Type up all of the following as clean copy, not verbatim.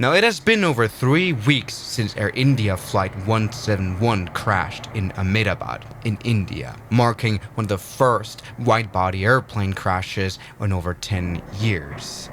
Now, it has been over 3 weeks since Air India Flight 171 crashed in Ahmedabad, in India, marking one of the first wide-body airplane crashes in over 10 years.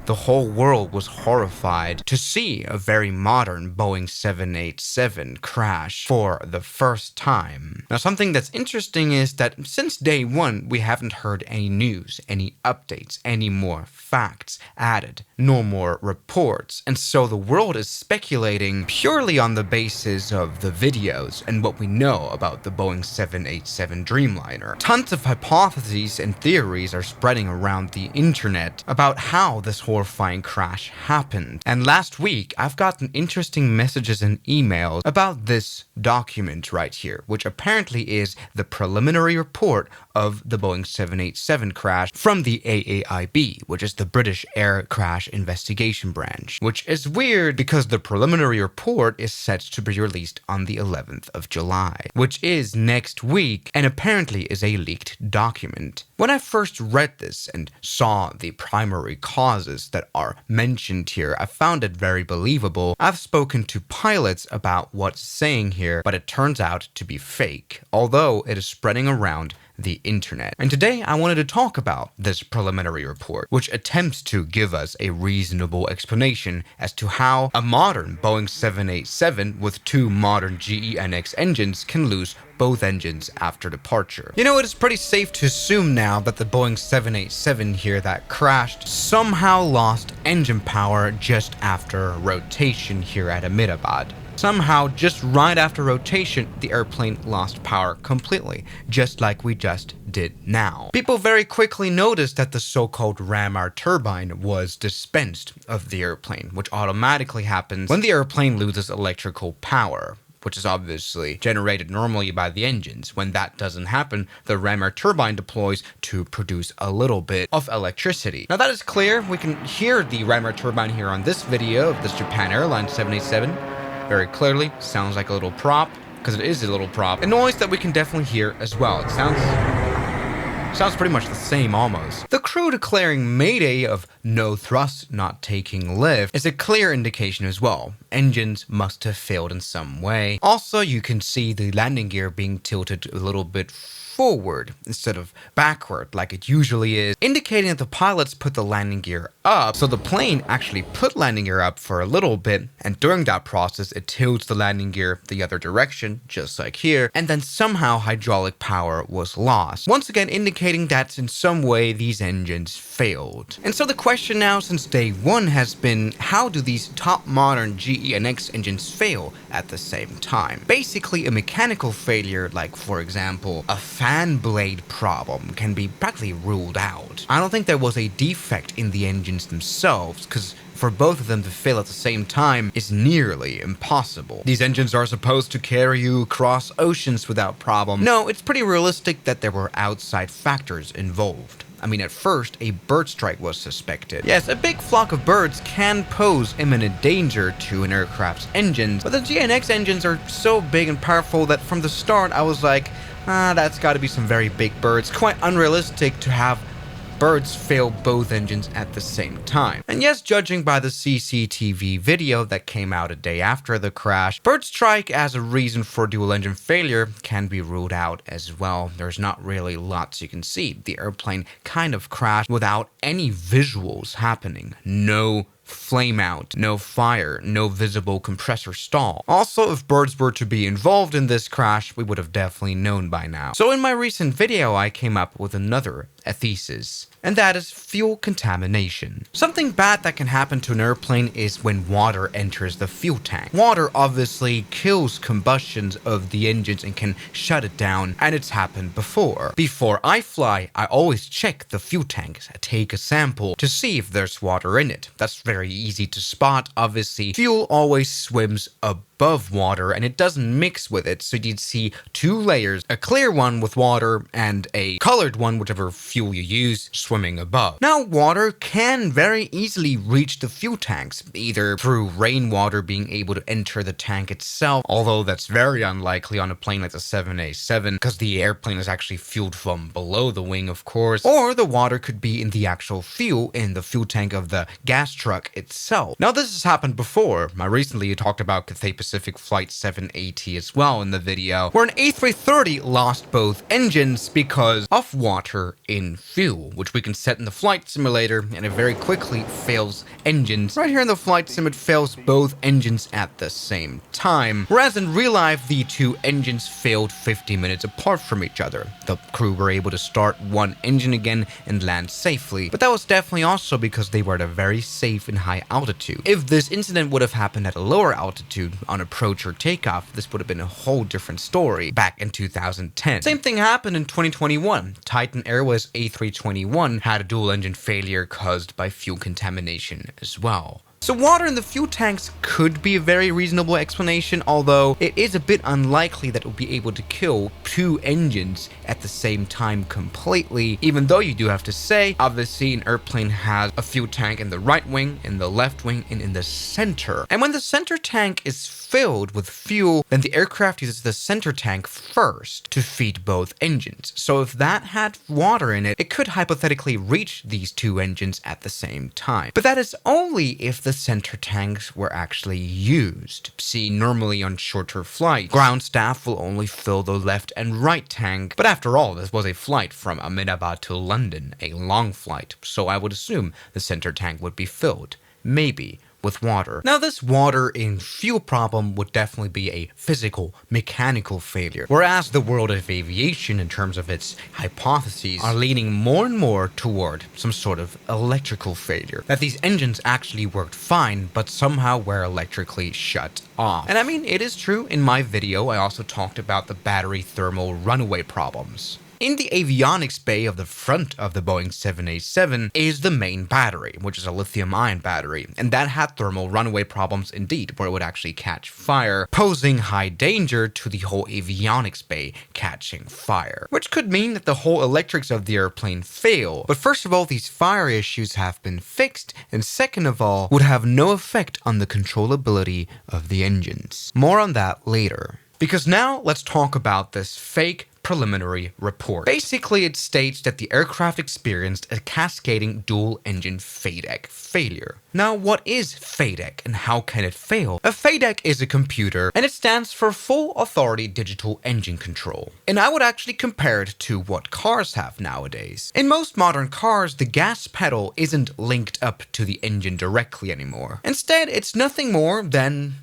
The whole world was horrified to see a very modern Boeing 787 crash for the first time. Now, something that's interesting is that since day one, we haven't heard any news, any updates, any more facts added, no more reports. And so the world is speculating purely on the basis of the videos and what we know about the Boeing 787 Dreamliner. Tons of hypotheses and theories are spreading around the internet about how this horrifying crash happened. And last week, I've gotten interesting messages and emails about this document right here, which apparently is the preliminary report of the Boeing 787 crash from the AAIB, which is the British Air Crash Investigation Branch, which is weird because the preliminary report is set to be released on the 11th of July, which is next week and apparently is a leaked document. When I first read this and saw the primary causes that are mentioned here, I found it very believable. I've spoken to pilots about what's saying here, but it turns out to be fake, although it is spreading around the internet. And today I wanted to talk about this preliminary report, which attempts to give us a reasonable explanation as to how a modern Boeing 787 with 2 modern GEnx engines can lose both engines after departure. You know, it is pretty safe to assume now that the Boeing 787 here that crashed somehow lost engine power just after rotation here at Ahmedabad. Somehow, just right after rotation, the airplane lost power completely, just like we just did now. People very quickly noticed that the so-called Rammar turbine was dispensed of the airplane, which automatically happens when the airplane loses electrical power, which is obviously generated normally by the engines. When that doesn't happen, the Rammar turbine deploys to produce a little bit of electricity. Now that is clear. We can hear the Rammar turbine here on this video of this Japan Airlines 787. Very clearly, sounds like a little prop, because it is a little prop. A noise that we can definitely hear as well. It sounds pretty much the same almost. The crew declaring mayday of no thrust not taking lift is a clear indication as well. Engines must have failed in some way. Also, you can see the landing gear being tilted a little bit forward instead of backward like it usually is, indicating that the pilots put the landing gear up. So the plane actually put landing gear up for a little bit, and during that process it tilts the landing gear the other direction, just like here, and then somehow hydraulic power was lost, once again indicating that in some way these engines failed. And so the question now since day one has been, how do these top modern GEnx engines fail at the same time? Basically, a mechanical failure, like for example a fan blade problem, can be practically ruled out. I don't think there was a defect in the engines themselves, because for both of them to fail at the same time is nearly impossible. These engines are supposed to carry you across oceans without problem. No, it's pretty realistic that there were outside factors involved. I mean, at first, a bird strike was suspected. Yes, a big flock of birds can pose imminent danger to an aircraft's engines, but the GEnx engines are so big and powerful that from the start I was like, that's gotta be some very big birds. Quite unrealistic to have birds fail both engines at the same time. And yes, judging by the CCTV video that came out a day after the crash, bird strike as a reason for dual engine failure can be ruled out as well. There's not really lots you can see. The airplane kind of crashed without any visuals happening. No flame out, no fire, no visible compressor stall. Also, if birds were to be involved in this crash, we would have definitely known by now. So in my recent video, I came up with another thesis, and that is fuel contamination. Something bad that can happen to an airplane is when water enters the fuel tank. Water obviously kills combustions of the engines and can shut it down, and it's happened before. Before I fly, I always check the fuel tanks, take a sample to see if there's water in it. That's very easy to spot, obviously. Fuel always swims above above water and it doesn't mix with it, so you'd see two layers, a clear one with water and a colored one, whichever fuel you use, swimming above. Now, water can very easily reach the fuel tanks, either through rainwater being able to enter the tank itself, although that's very unlikely on a plane like the 787 because the airplane is actually fueled from below the wing, of course, or the water could be in the actual fuel in the fuel tank of the gas truck itself. Now, this has happened before. I recently talked about Cathay Pacific Flight 780 as well in the video, where an A330 lost both engines because of water in fuel, which we can set in the flight simulator, and it very quickly fails engines. Right here in the flight sim, it fails both engines at the same time, whereas in real life, the two engines failed 50 minutes apart from each other. The crew were able to start one engine again and land safely, but that was definitely also because they were at a very safe and high altitude. If this incident would have happened at a lower altitude on approach or takeoff, this would have been a whole different story back in 2010. Same thing happened in 2021. Titan Airways A321 had a dual engine failure caused by fuel contamination as well. So water in the fuel tanks could be a very reasonable explanation, although it is a bit unlikely that it will be able to kill two engines at the same time completely, even though you do have to say, obviously an airplane has a fuel tank in the right wing, in the left wing, and in the center. And when the center tank is filled with fuel, then the aircraft uses the center tank first to feed both engines. So if that had water in it, it could hypothetically reach these two engines at the same time. But that is only if the center tanks were actually used. See, normally on shorter flights, ground staff will only fill the left and right tank. But after all, this was a flight from Ahmedabad to London, a long flight, so I would assume the center tank would be filled. Maybe with water. Now, this water in fuel problem would definitely be a physical, mechanical failure, whereas the world of aviation, in terms of its hypotheses, are leaning more and more toward some sort of electrical failure, that these engines actually worked fine, but somehow were electrically shut off. And I mean, it is true, in my video, I also talked about the battery thermal runaway problems. In the avionics bay of the front of the Boeing 787 is the main battery, which is a lithium-ion battery, and that had thermal runaway problems indeed, where it would actually catch fire, posing high danger to the whole avionics bay catching fire, which could mean that the whole electrics of the airplane fail. But first of all, these fire issues have been fixed, and second of all, would have no effect on the controllability of the engines. More on that later. Because now, let's talk about this fake preliminary report. Basically, it states that the aircraft experienced a cascading dual-engine FADEC failure. Now, what is FADEC and how can it fail? A FADEC is a computer, and it stands for Full Authority Digital Engine Control. And I would actually compare it to what cars have nowadays. In most modern cars, the gas pedal isn't linked up to the engine directly anymore. Instead, it's nothing more than,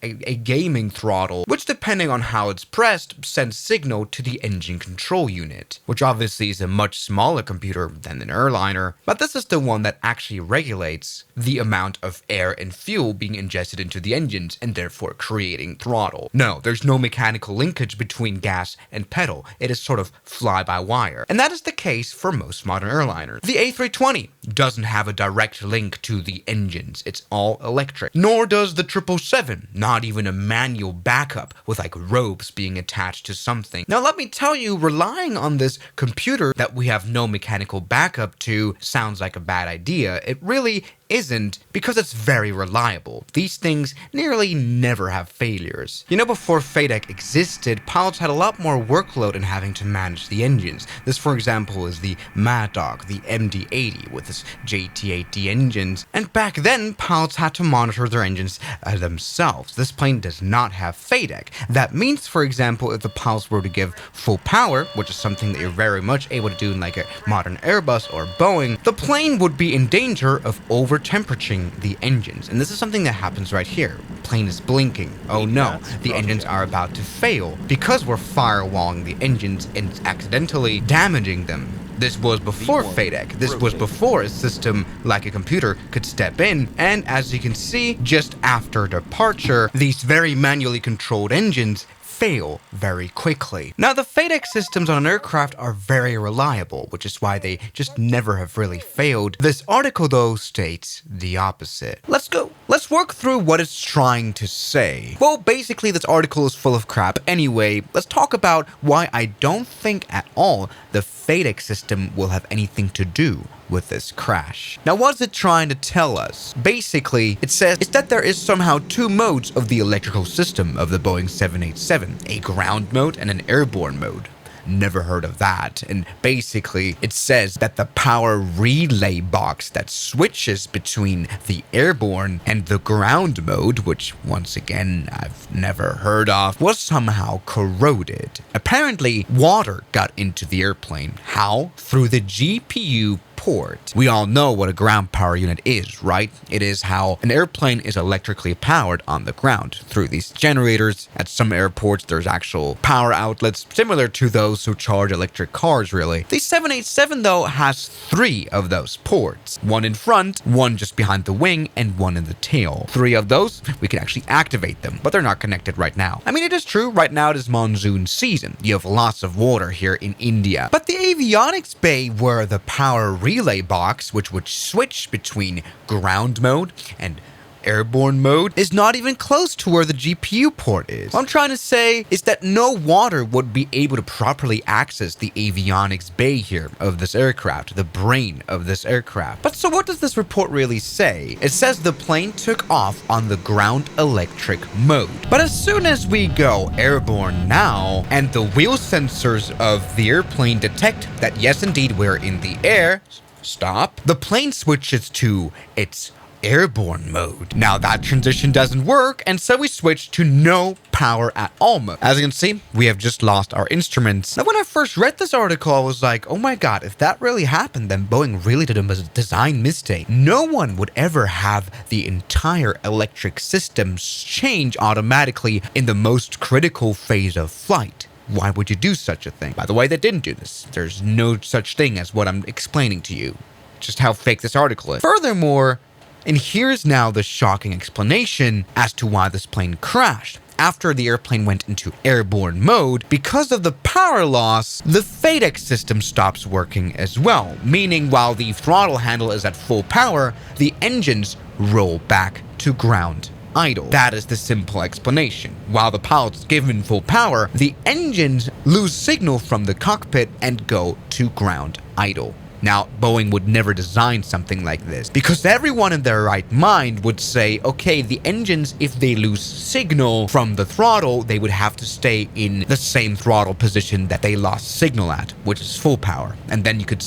a gaming throttle, which depending on how it's pressed, sends signal to the engine control unit, which obviously is a much smaller computer than an airliner, but this is the one that actually regulates the amount of air and fuel being ingested into the engines and therefore creating throttle. No, there's no mechanical linkage between gas and pedal. It is sort of fly-by-wire. And that is the case for most modern airliners. The A320 doesn't have a direct link to the engines. It's all electric. Nor does the 777, not even a manual backup with like ropes being attached to something. Now let me tell you, relying on this computer that we have no mechanical backup to sounds like a bad idea. It really isn't, because it's very reliable. These things nearly never have failures. Before FADEC existed, pilots had a lot more workload in having to manage the engines. This, for example, is the Mad Dog, the MD-80 with its JT-8D engines, and back then, pilots had to monitor their engines themselves. This plane does not have FADEC. That means, for example, if the pilots were to give full power, which is something that you're very much able to do in like a modern Airbus or Boeing, the plane would be in danger of over-temperature the engines. And this is something that happens right here. Plane is blinking. Oh no, the engines are about to fail because we're firewalling the engines and accidentally damaging them. This was before FADEC. This was before a system like a computer could step in, and as you can see, just after departure, these very manually controlled engines fail very quickly. Now, the FADEC systems on an aircraft are very reliable, which is why they just never have really failed. This article, though, states the opposite. Let's work through what it's trying to say. Well, basically, this article is full of crap. Anyway, let's talk about why I don't think at all the FADEC system will have anything to do with this crash. Now, what's it trying to tell us? Basically, it says that there is somehow two modes of the electrical system of the Boeing 787, a ground mode and an airborne mode. Never heard of that. And basically, it says that the power relay box that switches between the airborne and the ground mode, which once again I've never heard of, was somehow corroded. Apparently, water got into the airplane. How? Through the GPU port. We all know what a ground power unit is, right? It is how an airplane is electrically powered on the ground through these generators. At some airports, there's actual power outlets similar to those who charge electric cars, really. The 787, though, has 3 of those ports. One in front, one just behind the wing, and one in the tail. 3 of those, we can actually activate them, but they're not connected right now. I mean, it is true, right now it is monsoon season. You have lots of water here in India. But the avionics bay where the power relay box, which would switch between ground mode and airborne mode, is not even close to where the GPU port is. What I'm trying to say is that no water would be able to properly access the avionics bay here of this aircraft, the brain of this aircraft. But so what does this report really say? It says the plane took off on the ground electric mode. But as soon as we go airborne now, and the wheel sensors of the airplane detect that yes indeed we're in the air, stop, the plane switches to its airborne mode. Now that transition doesn't work, and so we switch to no power at all mode. As you can see, we have just lost our instruments. Now when I first read this article, I was like, oh my god, if that really happened, then Boeing really did a design mistake. No one would ever have the entire electric systems change automatically in the most critical phase of flight. Why would you do such a thing? By the way, they didn't do this. There's no such thing as what I'm explaining to you. Just how fake this article is. Furthermore, and here's now the shocking explanation as to why this plane crashed. After the airplane went into airborne mode, because of the power loss, the FADEC system stops working as well, meaning while the throttle handle is at full power, the engines roll back to ground idle. That is the simple explanation. While the pilot's given full power, the engines lose signal from the cockpit and go to ground idle. Now, Boeing would never design something like this because everyone in their right mind would say, okay, the engines, if they lose signal from the throttle, they would have to stay in the same throttle position that they lost signal at, which is full power. And then you could,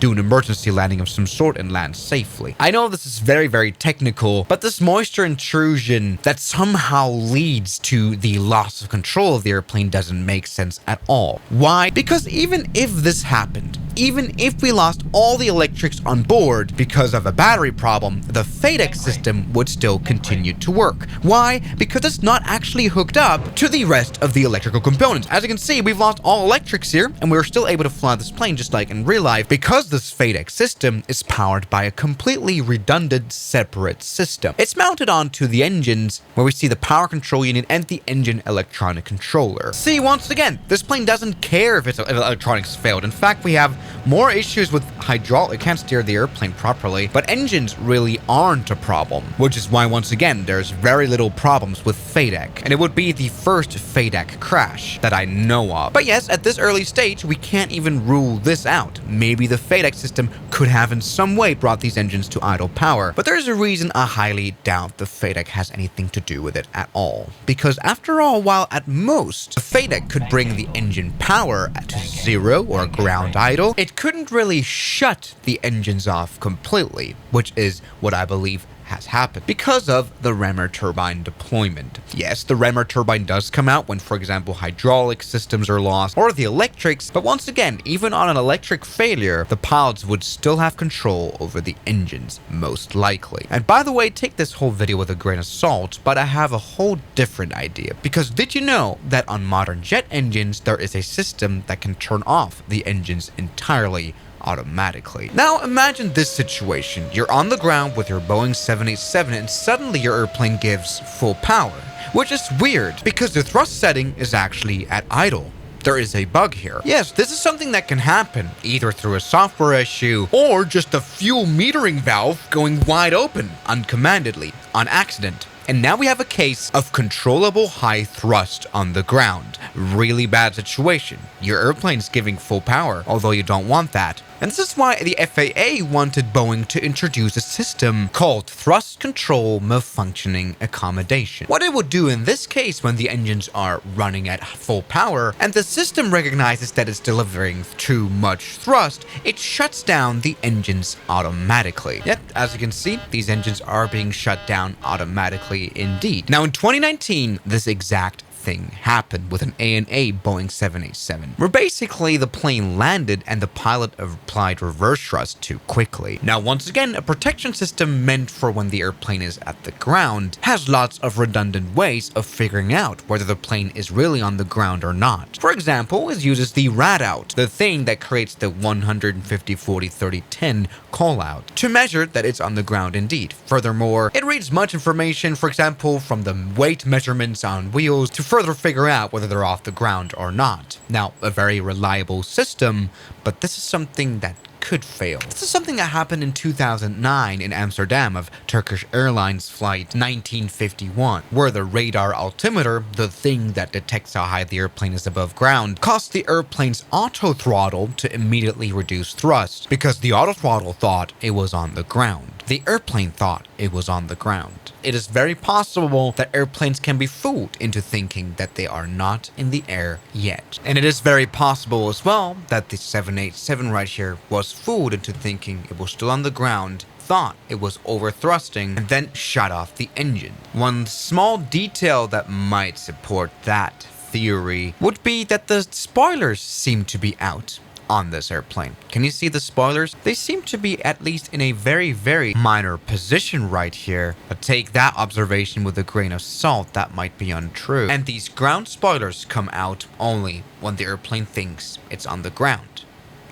do an emergency landing of some sort and land safely. I know this is very, very technical, but this moisture intrusion that somehow leads to the loss of control of the airplane doesn't make sense at all. Why? Because even if this happened, even if we lost all the electrics on board because of a battery problem, the FADEC system would still continue to work. Why? Because it's not actually hooked up to the rest of the electrical components. As you can see, we've lost all electrics here, and we're still able to fly this plane just like in real life because this FADEC system is powered by a completely redundant separate system. It's mounted onto the engines where we see the power control unit and the engine electronic controller. See, once again, this plane doesn't care if its electronics failed. In fact, we have more issues with hydraulic. It can't steer the airplane properly, but engines really aren't a problem, which is why once again there's very little problems with FADEC, and it would be the first FADEC crash that I know of. But yes, at this early stage we can't even rule this out. Maybe the FADEC system could have in some way brought these engines to idle power, but there's a reason I highly doubt the FADEC has anything to do with it at all. Because after all, while at most the FADEC could bring the engine power to 0 or ground idle, it couldn't really shut the engines off completely, which is what I believe has happened because of the Remer turbine deployment. Yes, the Remer turbine does come out when, for example, hydraulic systems are lost or the electrics, but once again, even on an electric failure, the pilots would still have control over the engines, most likely. And by the way, take this whole video with a grain of salt, but I have a whole different idea. Because did you know that on modern jet engines, there is a system that can turn off the engines entirely automatically? Now imagine this situation. You're on the ground with your Boeing 787 and suddenly your airplane gives full power. which is weird because the thrust setting is actually at idle. There is a bug here. Yes, this is something that can happen, either through a software issue or just a fuel metering valve going wide open uncommandedly, on accident. And now we have a case of controllable high thrust on the ground. Really bad situation. Your airplane's giving full power, although you don't want that. And this is why the FAA wanted Boeing to introduce a system called Thrust Control Malfunctioning Accommodation. What it would do in this case when the engines are running at full power and the system recognizes that it's delivering too much thrust, it shuts down the engines automatically. Yep, as you can see, these engines are being shut down automatically indeed. Now in 2019, this exact thing happened with an ANA Boeing 787, where basically the plane landed and the pilot applied reverse thrust too quickly. Now once again, a protection system meant for when the airplane is at the ground has lots of redundant ways of figuring out whether the plane is really on the ground or not. For example, it uses the rad out, the thing that creates the 150-40-30-10 call out, to measure that it's on the ground indeed. Furthermore, it reads much information, for example, from the weight measurements on wheels to further figure out whether they're off the ground or not. Now, a very reliable system, but this is something that could fail. This is something that happened in 2009 in Amsterdam of Turkish Airlines flight 1951, where the radar altimeter, the thing that detects how high the airplane is above ground, caused the airplane's auto throttle to immediately reduce thrust because the auto throttle thought it was on the ground. The airplane thought it was on the ground. It is very possible that airplanes can be fooled into thinking that they are not in the air yet. And it is very possible as well that the 787 right here was fooled into thinking it was still on the ground, thought it was over thrusting, and then shut off the engine. One small detail that might support that theory would be that the spoilers seem to be out on this airplane. Can you see the spoilers? They seem to be at least in a very, very minor position right here. But take that observation with a grain of salt, that might be untrue. And these ground spoilers come out only when the airplane thinks it's on the ground.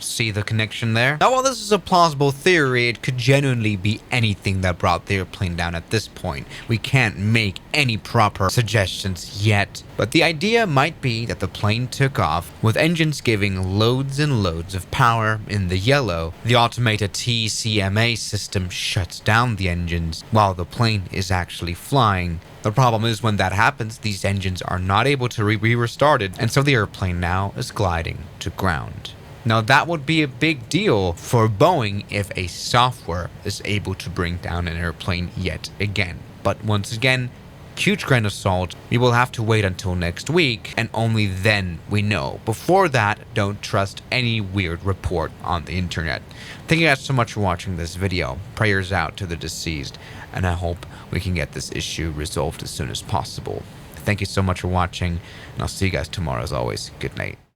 See the connection there? Now, while this is a plausible theory, it could genuinely be anything that brought the airplane down at this point. We can't make any proper suggestions yet, but the idea might be that the plane took off with engines giving loads and loads of power in the yellow. The automated TCMA system shuts down the engines while the plane is actually flying. The problem is when that happens, these engines are not able to be restarted, and so the airplane now is gliding to ground. Now that would be a big deal for Boeing if a software is able to bring down an airplane yet again. But once again, huge grain of salt. We will have to wait until next week, and only then we know. Before that, don't trust any weird report on the internet. Thank you guys so much for watching this video. Prayers out to the deceased, and I hope we can get this issue resolved as soon as possible. Thank you so much for watching, and I'll see you guys tomorrow as always. Good night.